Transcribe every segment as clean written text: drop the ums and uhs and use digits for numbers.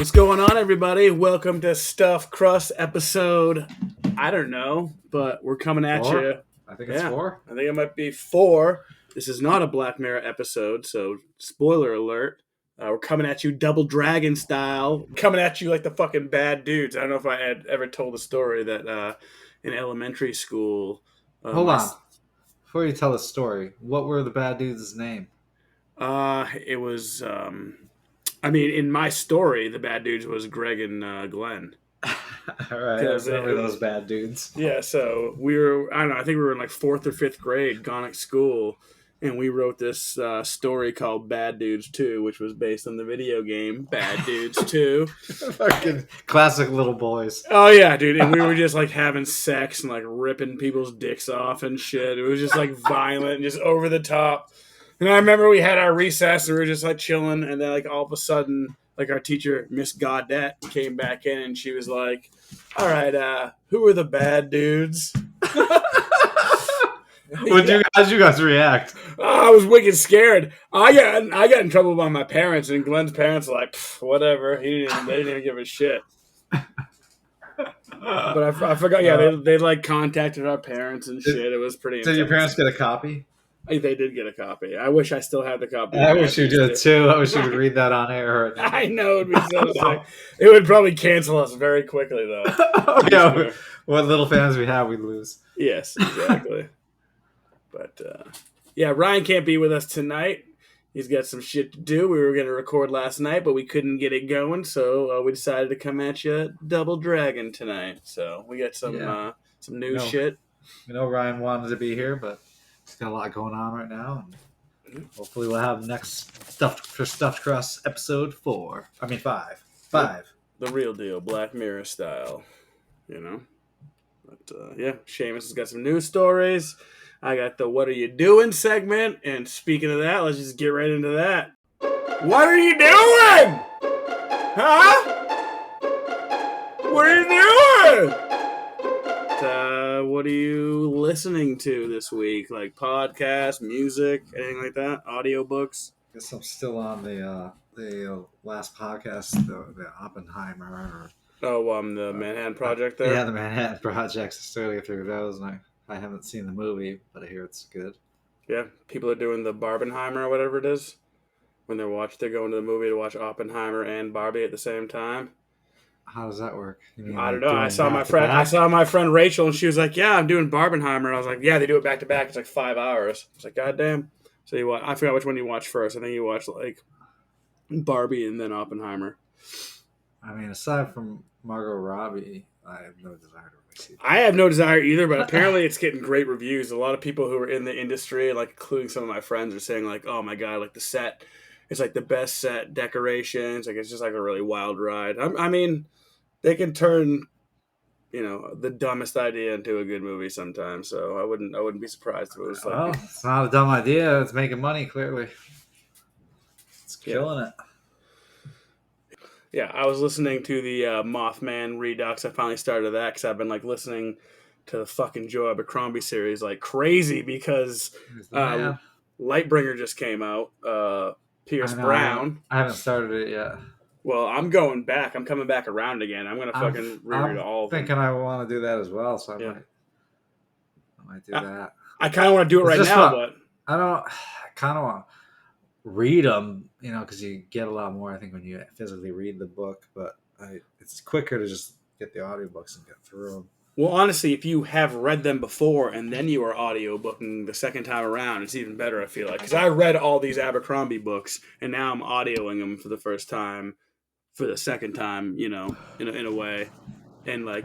What's going on, everybody? Welcome to Stuff Crust episode. I don't know, but we're coming at you. I think it's 4. I think it might be 4. This is not a Black Mirror episode, so spoiler alert. We're coming at you double dragon style. Coming at you like the fucking bad dudes. I don't know if I had ever told the story that in elementary school. Hold on. Before you tell the story, what were the bad dudes' name? It was... in my story, the bad dudes was Greg and Glenn. All right, I remember those bad dudes. Yeah, so we were, I don't know, I think we were in like 4th or 5th grade, gone at school, and we wrote this story called Bad Dudes 2, which was based on the video game Bad Dudes 2. Fucking classic little boys. Oh, yeah, dude, and we were just like having sex and like ripping people's dicks off and shit. It was just like violent and just over the top. And I remember we had our recess and we were just like chilling, and then like all of a sudden, like our teacher, Miss Gaudette, came back in and she was like, "All right, who are the bad dudes?" How'd you guys react? I was wicked scared. I got in trouble by my parents, and Glenn's parents were like, whatever. They didn't even give a shit. But I forgot. Yeah, they like contacted our parents and shit. It was pretty. Did your parents get a copy? They did get a copy. I wish I still had the copy. I wish you did too. I wish you would read that on air. I know it'd be so sick. It would probably cancel us very quickly, though. Yeah, what little fans we have, we lose. Yes, exactly. But Ryan can't be with us tonight. He's got some shit to do. We were going to record last night, but we couldn't get it going, so we decided to come at you double dragon tonight. So we got some new shit. We know Ryan wanted to be here, but he's got a lot going on right now. And hopefully we'll have next Stuffed Crust episode 4. 5. 5. The real deal, Black Mirror style. You know? But Sheamus has got some news stories. I got the "What are you doing?" segment, and speaking of that, let's just get right into that. What are you doing? Huh? What are you doing? What are you listening to this week? Like podcasts, music, anything like that? Audiobooks? I guess I'm still on the last podcast, the Oppenheimer. The Manhattan Project there? Yeah, the Manhattan Project. Still get through those, and I haven't seen the movie, but I hear it's good. Yeah, people are doing the Barbenheimer or whatever it is. When they're going to the movie to watch Oppenheimer and Barbie at the same time. How does that work? I don't know. I saw my friend Rachel, and she was like, "Yeah, I'm doing Barbenheimer." And I was like, "Yeah, they do it back to back. It's like 5 hours." I was like, "God damn!" So I forgot which one you watched first. I think you watched like Barbie and then Oppenheimer. Aside from Margot Robbie, I have no desire to really see that. I have no desire either, but apparently it's getting great reviews. A lot of people who are in the industry, like including some of my friends, are saying like, "Oh my god, like the set, it's like the best set, decorations, like it's just like a really wild ride." They can turn, the dumbest idea into a good movie sometimes. So I wouldn't be surprised if it was like. Well, it's not a dumb idea. It's making money clearly. It's killing it. Yeah, I was listening to the Mothman Redux. I finally started that because I've been like listening to the fucking Joe Abercrombie series like crazy because Lightbringer just came out. Pierce Brown. I haven't started it yet. Well, I'm going back. I'm coming back around again. I'm gonna fucking reread all of them. I'm thinking I want to do that as well, so I might do that. I kind of want to do it right now, but I kind of want to read them, because you get a lot more, I think, when you physically read the book, but it's quicker to just get the audiobooks and get through them. Well, honestly, if you have read them before and then you are audiobooking the second time around, it's even better, I feel like. Because I read all these Abercrombie books, and now I'm audioing them for the first time, for the second time, in a way. And, I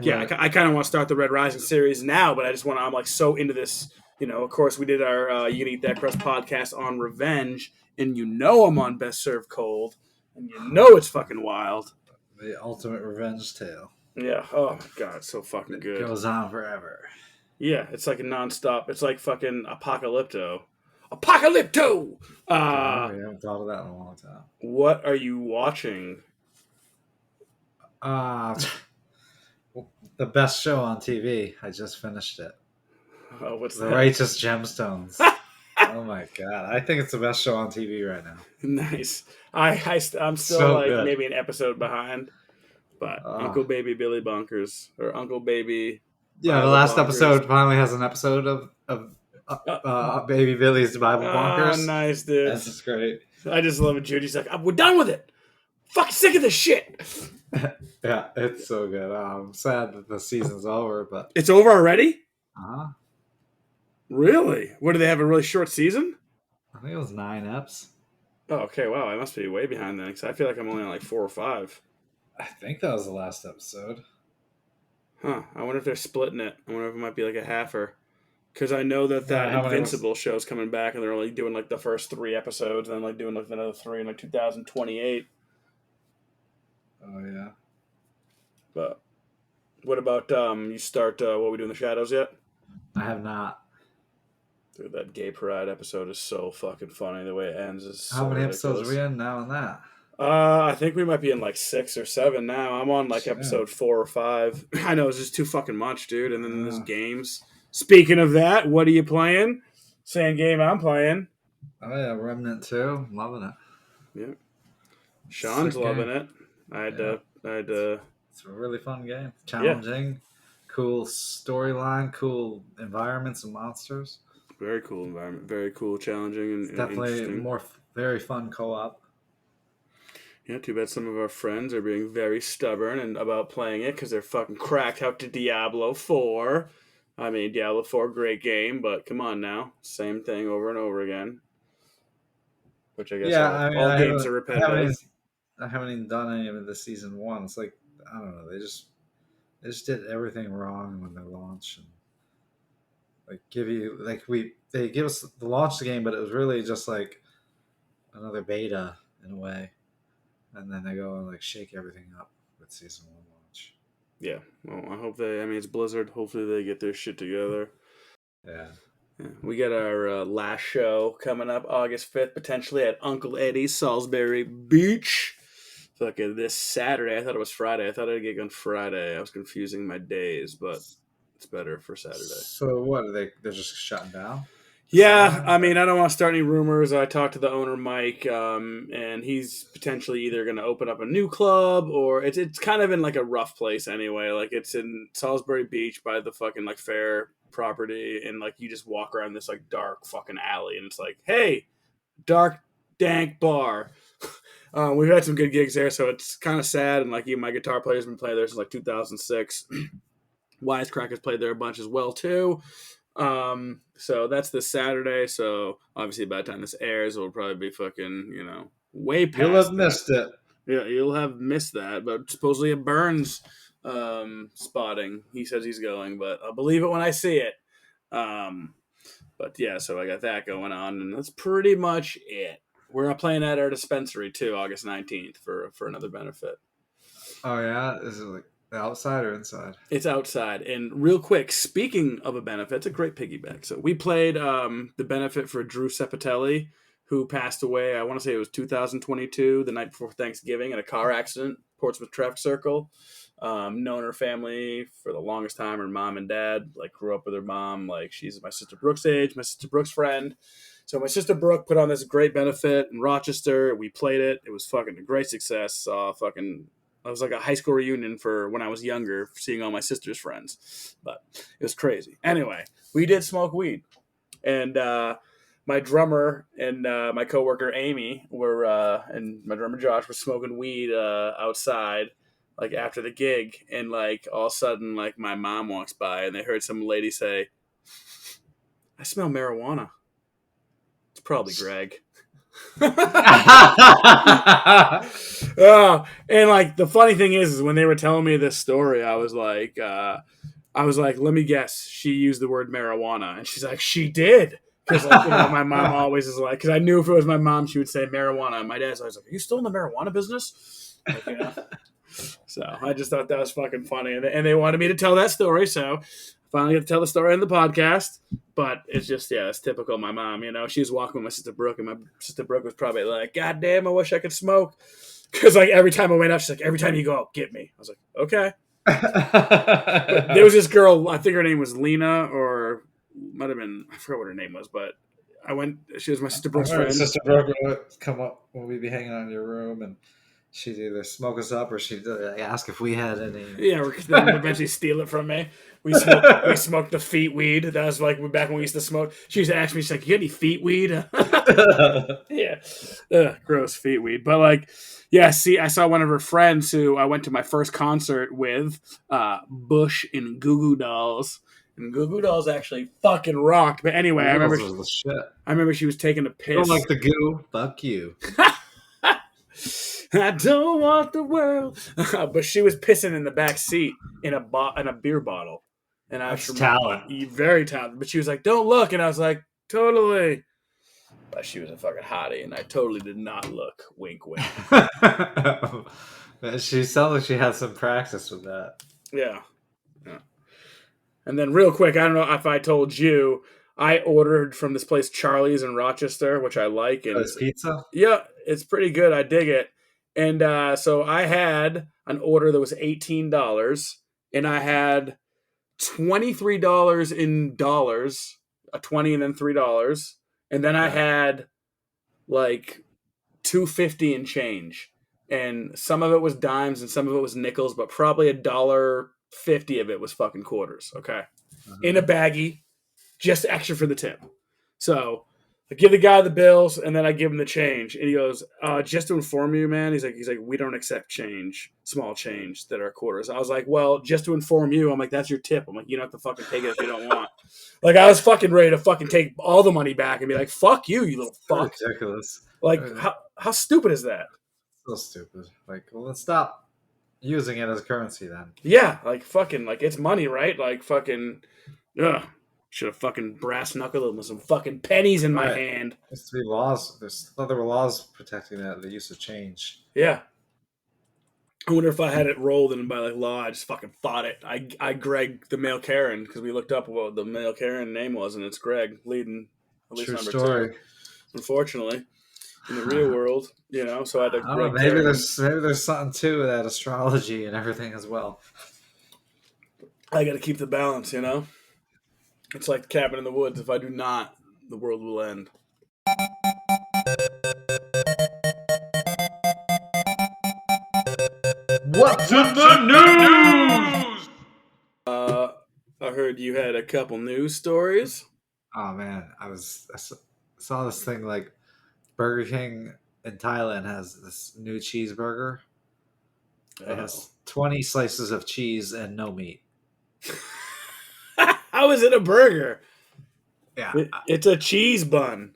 kind of want to start the Red Rising series now, but I'm, like, so into this. Of course, we did our You Can Eat That Crust podcast on revenge, and I'm on Best Served Cold, and it's fucking wild. The ultimate revenge tale. Yeah. Oh, my God. It's so fucking good. It goes on forever. Yeah. It's like a nonstop. It's like fucking Apocalypto. Apocalypto! I haven't thought of that in a long time. What are you watching? The best show on TV. I just finished it. Oh, what's The that? Righteous Gemstones. Oh my god! I think it's the best show on TV right now. Nice. I'm still So like good. maybe an episode behind, but Uh, Uncle Baby Billy Bonkers or Uncle Baby yeah, the Bible last Bonkers. episode finally has an episode of Uh, Baby Billy's Bible Bonkers. nice, dude. That's just great. I just love it. Judy's like, we're done with it. Fucking sick of this shit. Yeah, it's so good. I'm sad that the season's over, but It's over already? uh, Really? What, do they have a really short season? I think it was 9 eps. Oh, okay. Wow, I must be way behind then because I feel like I'm only on like 4 or 5. I think that was the last episode. Huh. I wonder if they're splitting it. I wonder if it might be like a halfer. Because I know that How many Invincible show's coming back and they're only doing like the first 3 episodes and then like doing like another 3 in like 2028. Oh yeah. But what about you start What We Do in the Shadows yet? I have not. Dude, that gay parade episode is so fucking funny. The way it ends is so How many ridiculous. episodes are we in now on that? I think we might be in like 6 or 7 now. I'm on like Shit. episode 4 or 5. I know, it's just too fucking much, dude. And then there's games. Speaking of that, what are you playing? Same game I'm playing. Oh yeah, Remnant 2. I'm loving it. Yeah. Sean's Sick loving game. it. I had to. It's a really fun game. Challenging. Cool storyline. Cool environments and monsters. Very cool environment. Very cool, challenging, and It's definitely interesting. more very fun co-op. Yeah, too bad some of our friends are being very stubborn and about playing it because they're fucking cracked out to Diablo 4. I mean, Diablo 4, great game, but come on now. Same thing over and over again. Which I guess all games are repetitive. I haven't even done any of it this season 1. It's like, I don't know, they just did everything wrong when they launched. And like they give us the launch the game, but it was really just like another beta in a way. And then they go and like shake everything up with season 1 launch. Yeah, well, I hope it's Blizzard. Hopefully they get their shit together. Yeah. We got our last show coming up August 5th, potentially at Uncle Eddie's, Salisbury Beach. Fucking this Saturday. I thought it was Friday. I thought I had a gig on Friday. I was confusing my days, but it's better for Saturday. So what, they're just shutting down? Yeah, I mean, I don't want to start any rumors. I talked to the owner, Mike, and he's potentially either going to open up a new club or it's kind of in like a rough place anyway. Like it's in Salisbury Beach by the fucking like fair property, and like you just walk around this like dark fucking alley, and it's like, hey, dark dank bar. We've had some good gigs there, so it's kind of sad. And like my guitar player's been playing there since like 2006. Wisecracker's played there a bunch as well too. So that's this Saturday. So obviously by the time this airs, it'll probably be fucking, way past. You'll have missed it. Yeah, you'll have missed that. But supposedly it Burns spotting. He says he's going, but I'll believe it when I see it. But yeah, so I got that going on, and that's pretty much it. We're playing at our dispensary too, August 19th for another benefit. Oh yeah, is it like outside or inside? It's outside. And real quick, speaking of a benefit, it's a great piggyback. So we played the benefit for Drew Sepatelli, who passed away, I want to say it was 2022, the night before Thanksgiving, in a car accident, Portsmouth Traffic Circle. Known her family for the longest time. Her mom and dad, like, grew up with her mom. Like, she's my sister Brooke's age, my sister Brooke's friend. So my sister Brooke put on this great benefit in Rochester. We played it. It was fucking a great success. It was like a high school reunion for when I was younger, seeing all my sister's friends. But it was crazy. Anyway, we did smoke weed. And my drummer and my coworker Amy and my drummer Josh were smoking weed outside, like after the gig. And like all of a sudden, like my mom walks by and they heard some lady say, "I smell marijuana." It's probably Greg. And like the funny thing is when they were telling me this story, I was like, let me guess, she used the word marijuana, and she's like, she did, because like, my mom always is like, because I knew if it was my mom, she would say marijuana. And my dad's always like, "Are you still in the marijuana business?" Like, So I just thought that was fucking funny, and they wanted me to tell that story, so finally get to tell the story in the podcast. But it's just, it's typical of my mom. She was walking with my sister Brooke, and my sister Brooke was probably like, "God damn, I wish I could smoke." Because like every time I went out, she's like, "Every time you go out, get me." I was like, okay. But there was this girl, I think her name was Lena, or might have been, I forgot what her name was, but She was my sister I Brooke's remember friend. Sister Brooke would come up when we'd be hanging out in your room, and she'd either smoke us up or she'd ask if we had any. Yeah, then eventually steal it from me. We smoked the feet weed. That was like back when we used to smoke. She used to ask me, she's like, "You got any feet weed?" Yeah, gross feet weed. But like, yeah. See, I saw one of her friends who I went to my first concert with, Bush and Goo Goo Dolls. And Goo Goo Dolls actually fucking rocked. But anyway, Noodles was the shit. I remember she was taking a piss. Don't like the goo? Fuck you. I don't want the world. But she was pissing in the back seat in a beer bottle. And I That's was talent. very talented. But she was like, "Don't look." And I was like, "Totally." But she was a fucking hottie, and I totally did not look. Wink, wink. She sounds like she had some practice with that. Yeah. And then real quick, I don't know if I told you, I ordered from this place Charlie's in Rochester, which I like. And This pizza? yeah, it's pretty good. I dig it. And so I had an order that was $18, and I had $23 in dollars, a 20 and then $3, and then I had like $2.50 in change, and some of it was dimes and some of it was nickels, but probably $1.50 of it was fucking quarters. Okay, in a baggie, just extra for the tip. So I give the guy the bills, and then I give him the change, and he goes, "Just to inform you, man." He's like, "We don't accept change, small change that are quarters." I was like, "Well, just to inform you." I'm like, "That's your tip." I'm like, "You don't have to fucking take it if you don't want." Like, I was fucking ready to fucking take all the money back and be like, "Fuck you, you little fuck." Ridiculous. Like, how stupid is that? So stupid. Like, well, let's stop using it as currency then. Yeah, like fucking, like it's money, right? Like fucking, ugh. Should have fucking brass knuckled him with some fucking pennies in my hand. There's to be laws. There were laws protecting that, the use of change. Yeah. I wonder if I had it rolled and by like law, I just fucking fought it. I Greg the male Karen because we looked up what the male Karen name was, and it's Greg leading at least True number story. 2. Unfortunately, in the real world, so I had to. I don't know, maybe there's something to that astrology and everything as well. I got to keep the balance, It's like the cabin in the woods. If I do not, the world will end. What's in the news? I heard you had a couple news stories. Oh man, saw this thing like Burger King in Thailand has this new cheeseburger. It has 20 slices of cheese and no meat. How is it a burger? Yeah, it's a cheese bun.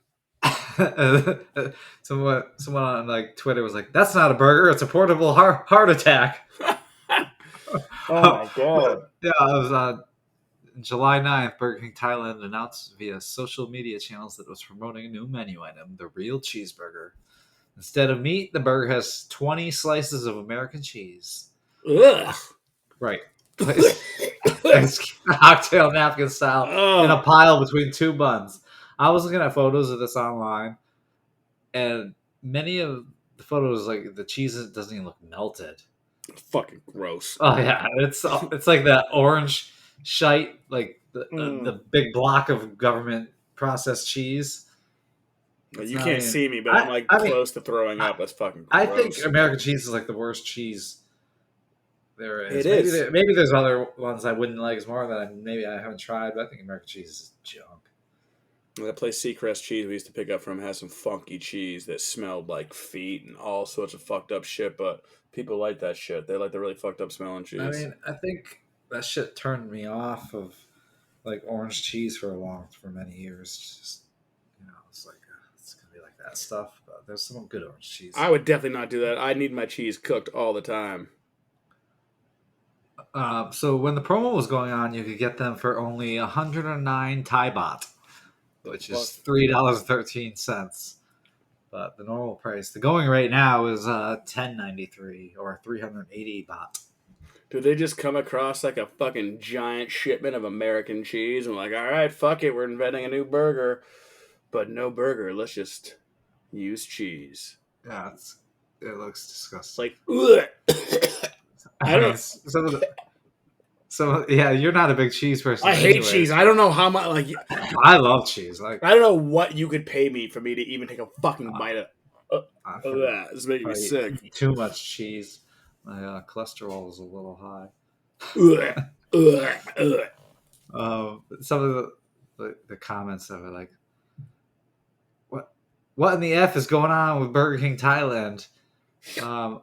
someone on like Twitter was like, "That's not a burger; it's a portable heart attack." Oh my god! Yeah, it was on July 9th. Burger King Thailand announced via social media channels that it was promoting a new menu item, the real cheeseburger. Instead of meat, the burger has 20 slices of American cheese. Ugh. Right. Cocktail napkin style in a pile between 2 buns. I was looking at photos of this online, and many of the photos, like the cheese doesn't even look melted. Fucking gross. Oh yeah, it's like that orange shite, like the big block of government processed cheese. You can't see me, but I'm close to throwing up. That's fucking gross. I think American cheese is like the worst cheese there is. It is. Maybe there's other ones I wouldn't like as more that I haven't tried, but I think American cheese is junk. That place Crust cheese we used to pick up from has some funky cheese that smelled like feet and all sorts of fucked up shit, but people like that shit. They like the really fucked up smelling cheese. I mean, I think that shit turned me off of like orange cheese for many years. Just, it's like it's gonna be like that stuff. But there's some good orange cheese. I would definitely not do that. I need my cheese cooked all the time. So when the promo was going on, you could get them for only 109 Thai baht, which is $3.13. But the normal price, the going rate now is 10.93 or 380 baht. Do they just come across like a fucking giant shipment of American cheese and like, all right, fuck it, we're inventing a new burger, but no burger. Let's just use cheese. Yeah, it looks disgusting. Like, ugh. I don't know. Some So yeah, you're not a big cheese person. I hate anyways. cheese. I don't know how much. Like, I love cheese. Like I don't know what you could pay me for me to even take a fucking bite of I that. It's making me sick. eat too much cheese. My cholesterol is a little high. Ugh, ugh, ugh. Some of the comments that were like, what in the F is going on with Burger King Thailand? And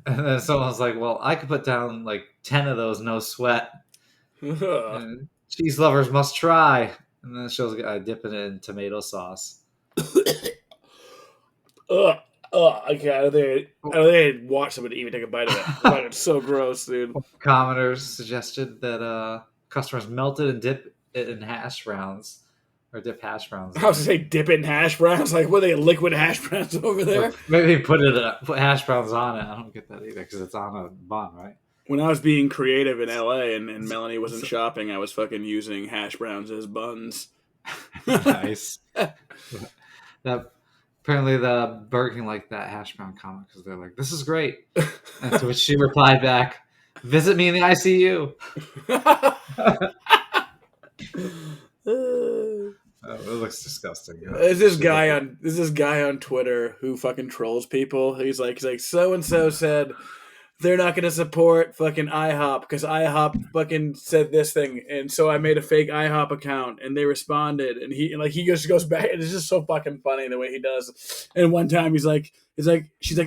then someone was like, well, I could put down like 10 of those, no sweat. Ugh. And cheese lovers must try. And then it shows a guy dipping it in tomato sauce. Ugh. Ugh. Okay, I don't think I'd watch somebody even take a bite of it. It's so gross, dude. Commenters suggested that customers melt it and dip it in hash browns. Or dip hash browns. I was gonna say dip it in hash browns. Like, what are they, liquid hash browns over there? Maybe put hash browns on it. I don't get that either because it's on a bun, right? When I was being creative in LA and Melanie wasn't shopping, I was fucking using hash browns as buns. Nice. Apparently the Burger King liked that hash brown comment because they're like, "This is great." And to which she replied back, "Visit me in the ICU." It looks disgusting. There's this guy on Twitter who fucking trolls people. He's like so and so said they're not going to support fucking IHOP because IHOP fucking said this thing, and so I made a fake IHOP account, and they responded, and he just goes back, and it's just so fucking funny the way he does. And one time she's like,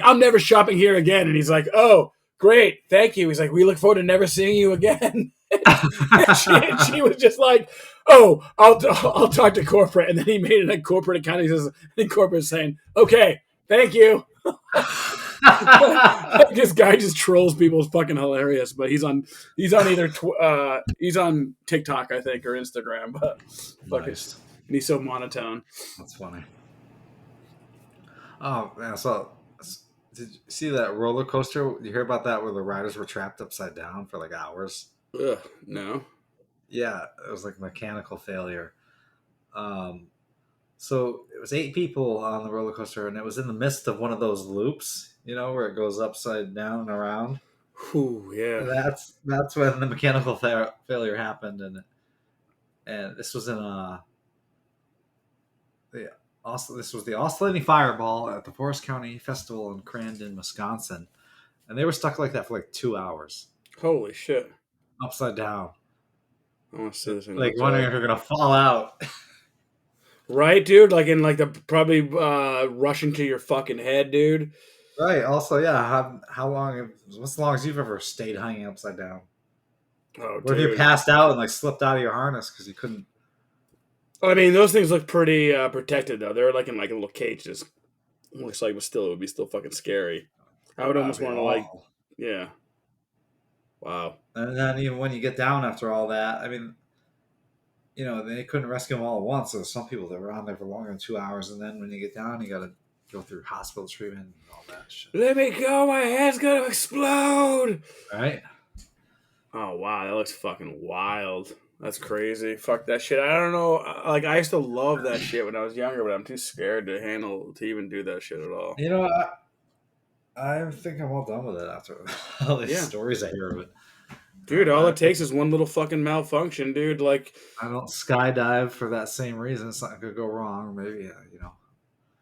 I'm never shopping here again, and he's like, oh, great, thank you. He's like, we look forward to never seeing you again. and she was just like, oh, I'll talk to corporate, and then he made a corporate account. He says, and corporate saying, okay, thank you. This guy just trolls people. It's fucking hilarious. But he's on either he's on TikTok, I think, or Instagram. But nice. And he's so monotone. That's funny. Oh man! So did you see that roller coaster? You hear about that where the riders were trapped upside down for like hours? Ugh, no. Yeah, it was like mechanical failure. So it was 8 people on the roller coaster, and it was in the midst of one of those loops, where it goes upside down and around. Ooh, yeah. That's when the mechanical failure happened, and this was in this was the oscillating fireball at the Forest County Festival in Crandon, Wisconsin, and they were stuck like that for like 2 hours. Holy shit! Upside down. I want to see this thing. Like wondering if you're gonna fall out. Right, dude? Like in the probably rushing to your fucking head, dude. Right. Also, yeah. How long? What's the longest you've ever stayed hanging upside down? Oh, or if you passed out and like slipped out of your harness because you couldn't? I mean, those things look pretty protected though. They're like in like little cages. Looks like, it would be still fucking scary. I would almost want to yeah. Wow. And then even when you get down after all that, I mean, they couldn't rescue them all at once. So there's some people that were on there for longer than 2 hours, and then when you get down, you got to go through hospital treatment and all that shit. Let me go! My head's gonna explode! Right? Oh wow, that looks fucking wild. That's crazy. Fuck that shit. I don't know. Like, I used to love that shit when I was younger, but I'm too scared to even do that shit at all. I think I'm all done with it after all these stories I hear of it. Dude, all it takes is one little fucking malfunction, dude. Like, I don't skydive for that same reason. It's not gonna go wrong. Maybe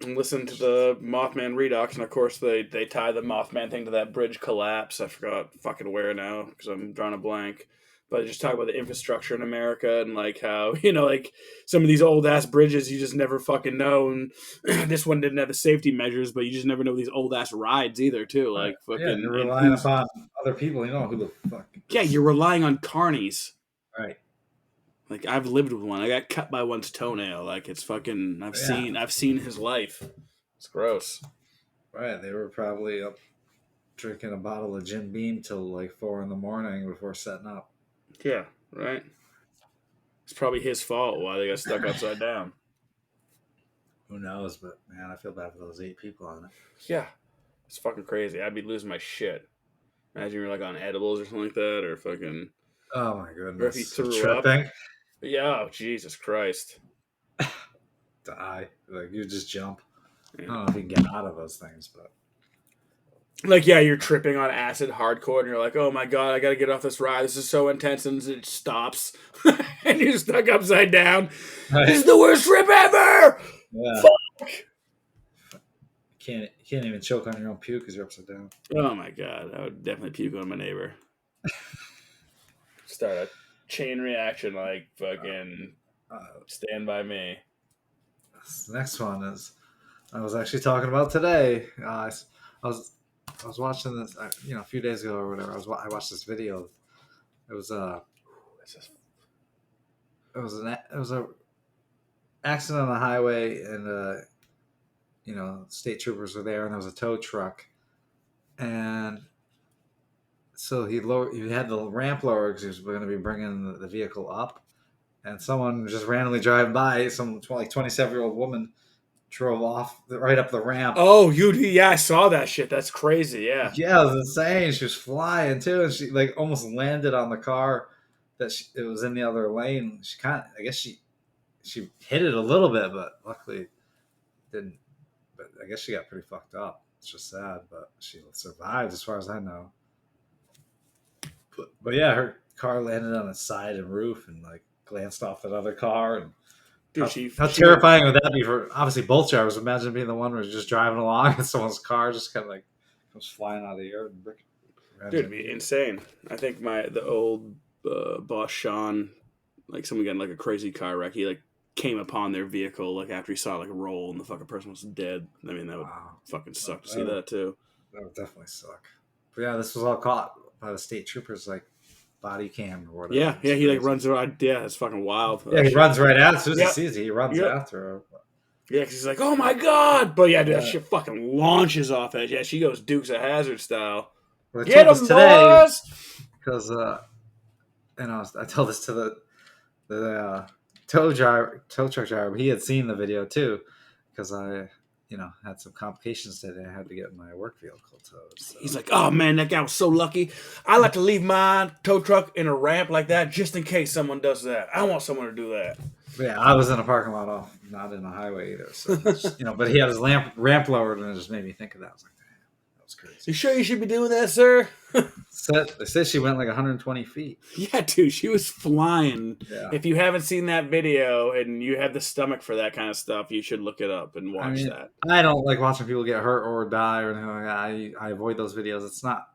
And listen to the Mothman Redux, and of course they tie the Mothman thing to that bridge collapse. I forgot fucking where now because I'm drawing a blank. But just talk about the infrastructure in America and like how like some of these old ass bridges you just never fucking know. And this one didn't have the safety measures, but you just never know these old ass rides either too. Like fucking you're relying upon other people. You know who the fuck? Yeah, you're relying on carnies. Right. Like, I've lived with one. I got cut by one's toenail. Like, it's fucking. I've seen his life. It's gross. Right. They were probably up drinking a bottle of Jim Beam till like 4 a.m. before setting up. Yeah. Right. It's probably his fault why they got stuck upside down. Who knows? But man, I feel bad for those 8 people on it. Yeah. It's fucking crazy. I'd be losing my shit. Imagine you're like on edibles or something like that, or fucking. Oh my goodness! Or if you threw up. Yeah, oh, Jesus Christ. Die. Like, you just jump. Yeah. I don't know if you can get out of those things, but. Like, yeah, you're tripping on acid hardcore, and you're like, oh my god, I gotta get off this ride. This is so intense, and it stops, and you're stuck upside down. This is Right. the worst trip ever. Yeah. Fuck. You can't even choke on your own puke because you're upside down. Oh my god, I would definitely puke on my neighbor. Start a chain reaction, like fucking Uh, Stand By Me. this next one is I was actually talking about today. I was I was watching this, a few days ago or whatever. I watched this video. It was This is it was a accident on the highway, and state troopers were there, and there was a tow truck, and so he had the ramp lower because he was going to be bringing the vehicle up, and someone just randomly driving by, some like 27-year-old woman drove off right up the ramp. Oh, yeah, I saw that shit. That's crazy. Yeah. Yeah, it was insane. She was flying too, and she like almost landed on the car it was in the other lane. I guess she hit it a little bit, but luckily didn't. But I guess she got pretty fucked up. It's just sad, but she survived as far as I know. But yeah, her car landed on its side and roof and like glanced off that other car. And Dude, how terrifying would that be for obviously both drivers? Imagine being the one who's just driving along and someone's car just kind of like comes flying out of the air and dude, it'd be insane. I think the old boss Sean, like someone got in like a crazy car wreck. He like came upon their vehicle like after he saw it, like roll and the fucking person was dead. I mean, that would fucking suck to see that too. That would definitely suck. But yeah, this was all caught by the state troopers, like body cam or whatever. Yeah, he like runs around. Yeah, it's fucking wild. Yeah, he runs right out as soon as he sees it. He runs after her. Yeah, because he's like, oh my god! But yeah, dude, that shit fucking launches off that. Yeah, she goes Dukes of Hazzard style. Well, Get him, today because I told this to the tow truck driver. He had seen the video too, because I had some complications today. I had to get my work vehicle towed. So. He's like, oh man, that guy was so lucky. I like to leave my tow truck in a ramp like that just in case someone does that. I want someone to do that. Yeah, I was in a parking lot not in a highway either. So but he had his ramp lowered, and it just made me think of that. I was like, damn, that was crazy. You sure you should be doing that, sir? They said she went like 120 feet. Yeah, dude, she was flying. Yeah. If you haven't seen that video and you have the stomach for that kind of stuff, you should look it up and watch that. I don't like watching people get hurt or die or anything like that. I avoid those videos. It's not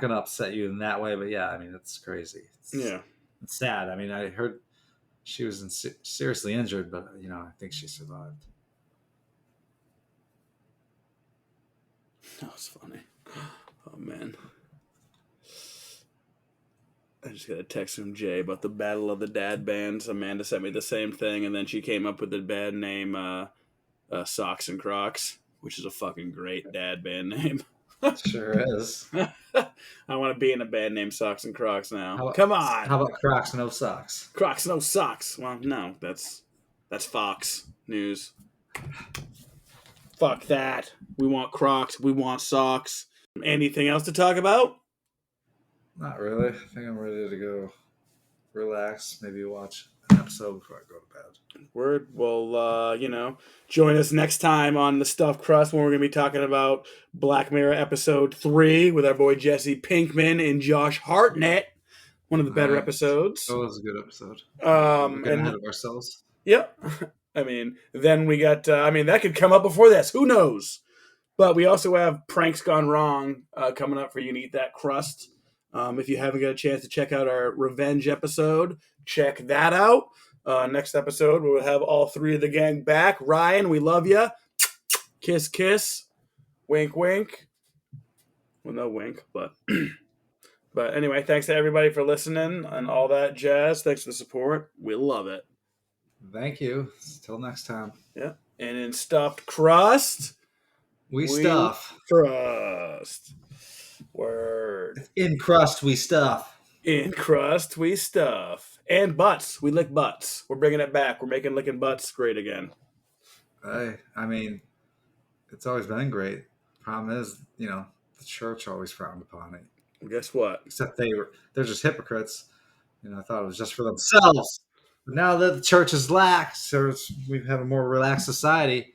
going to upset you in that way, but yeah, I mean, it's crazy. It's sad. I mean, I heard she was seriously injured, but I think she survived. That was funny. Oh man. I just got a text from Jay about the Battle of the Dad Bands. Amanda sent me the same thing, and then she came up with the band name Socks and Crocs, which is a fucking great dad band name. Sure is. I want to be in a band named Socks and Crocs now. Come on. How about Crocs, no socks? Crocs, no socks. Well, no, that's Fox News. Fuck that. We want Crocs. We want socks. Anything else to talk about? Not really. I think I'm ready to go relax. Maybe watch an episode before I go to bed. Word. Well, join us next time on the Stuffed Crust when we're going to be talking about Black Mirror episode 3 with our boy Jesse Pinkman and Josh Hartnett. One of the better episodes. That was a good episode. We're getting ahead of ourselves. Yep. I mean, then we got, that could come up before this. Who knows? But we also have Pranks Gone Wrong coming up for You Can Eat That Crust. If you haven't got a chance to check out our revenge episode, check that out. Next episode, we'll have all 3 of the gang back. Ryan, we love you. Kiss, kiss. Wink, wink. Well, no wink, but... But anyway, thanks to everybody for listening and all that jazz. Thanks for the support. We love it. Thank you. Till next time. Yeah. And in Stuffed Crust... We stuff. Crust. Word. In crust, we stuff. In crust, we stuff. And butts. We lick butts. We're bringing it back. We're making licking butts great again. I mean, it's always been great. Problem is, the church always frowned upon it. Well, guess what? Except they're just hypocrites. I thought it was just for themselves. But now that the church is lax, we have a more relaxed society.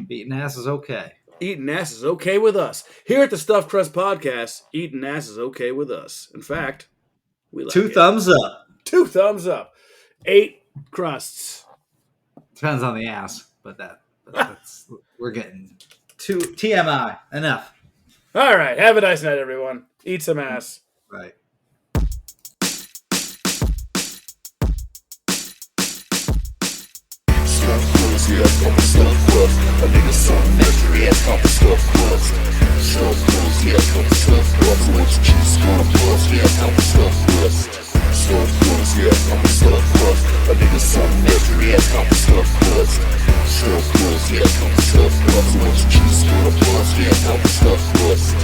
Beating ass is okay. Eating ass is okay with us. Here at the Stuffed Crust Podcast, eating ass is okay with us. In fact, we like 2 it. thumbs up. 2 thumbs up. 8 crusts. Depends on the ass, but that's we're getting 2 TMI. Enough. All right. Have a nice night, everyone. Eat some ass. Right. Yeah, I'm a stuffed crust. A nigga some mystery, yeah, I'm a stuffed crust. Stuffed crust, yeah, I'm a stuffed crust. So what you choose, gonna bust, yeah, I'm a stuffed crust. Stuffed crust, yeah, I'm a stuffed crust. A nigga some mystery, yeah, I'm a stuffed crust. Stuffed crust, yeah, I'm a stuffed crust. So what you choose, gonna bust, yeah, I'm a stuffed crust.